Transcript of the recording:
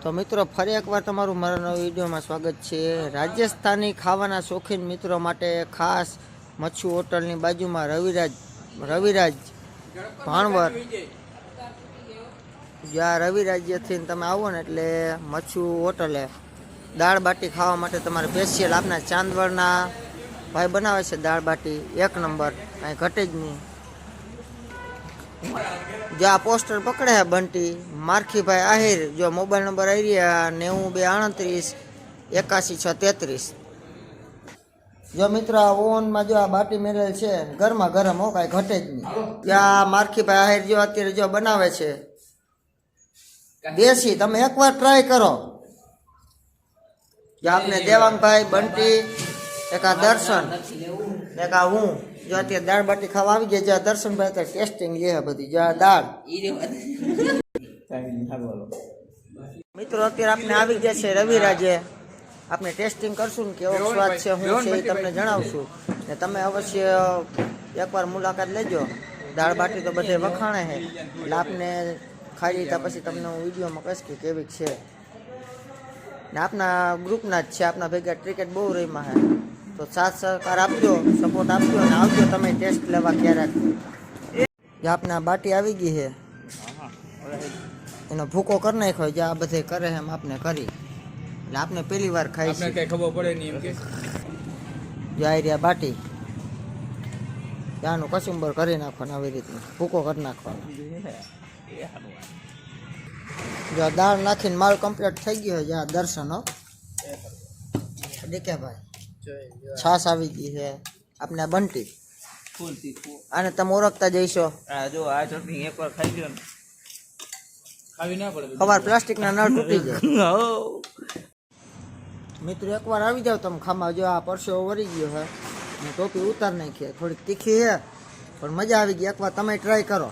તો મિત્રો ફરી એકવાર તમારું મારા નવા વિડીયોમાં સ્વાગત છે। રાજસ્થાની ખાવાના શોખીન મિત્રો માટે ખાસ મચ્છુ હોટલની બાજુમાં રવિરાજ ભાણવર, જ્યાં રવિરાજ્યથી તમે આવો ને એટલે મચ્છુ હોટલે દાળ બાટી ખાવા માટે તમારે સ્પેશિયલ આપના ચાંદવડના ભાઈ બનાવે છે દાળ બાટી એક નંબર, કાંઈ ઘટે જ નહીં। जो आ पोस्टर पकड़े है बंटी मारखी भाई आहिर, जो मोबाइल नंबर आई रहा 92 38 81 633। जो मित्र ओवन में जो आ बाटी मेरेल छे गरमा गरम हो, काई घटे ज नहीं। या मारखी भाई आहिर जो अत्यारे जो बनावे छे देसी, तमे एक बार ट्राय करो। जो आपने देवांग भाई बंटी एक दर्शन एक हूँ जो અત્યારે દાળ બાટી ખાવા આવી ગયા, જ્યાં દર્શનભાઈ અત્યારે ટેસ્ટિંગ લે બધી જ્યાં દાળ મિત્રો અત્યારે આપણે આવી ગયા છે રવિરાજે, આપણે ટેસ્ટિંગ કરશું ને કેવો સ્વાદ છે હું છે એ તમને જણાવશું ને તમે અવશ્ય એકવાર મુલાકાત લેજો। દાળ બાટી તો બધે વખાણે છે એટલે આપને ખાઈ લીધા પછી તમને હું વિડીયોમાં કહીશ કે કેવી છે ને। આપના ગ્રુપના જ છે, આપના ભેગા ક્રિકેટ બહુ રહીમાં છે, તો સાથ સહકાર આપજો, સપોર્ટ આપજો અને આવજો તમે ટેસ્ટ લેવા ક્યારેક। જે આપને બાટી આવી ગઈ છે એનો ભૂકો કરી નાખ્યો, જે આ બધે કરે એમ આપને કરી એટલે આપને પહેલી વાર ખાઈ છે, કઈ ખબર પડે નહીં એમ કે જે આવી રહ્યા બાટી ત્યાંનું કચુંબર કરી નાખવાનું, આવી રીતનું ભૂકો કરી નાખવાનો। જો દાળ નાખીને માલ કમ્પ્લીટ થઈ ગયો છે, જ્યાં દર્શનો દેખ્યા ભાઈ છાસ આવી ગઈ છે આપને બંટી અને તમે ઓળખતા જઈશો। જો આ ચટણી એકવાર ખાઈ લ્યો ને ખાવી ના પડે, ખબર પ્લાસ્ટિકના નળ તૂટી જાય। મિત્રો એકવાર આવી જાવ તમે ખામાં, જો આ પરસેવો વળી ગયો છે, ટોપી ઉતાર નાખી, થોડીક તીખી છે પણ મજા આવી ગઈ, એકવાર તમે ટ્રાય કરો।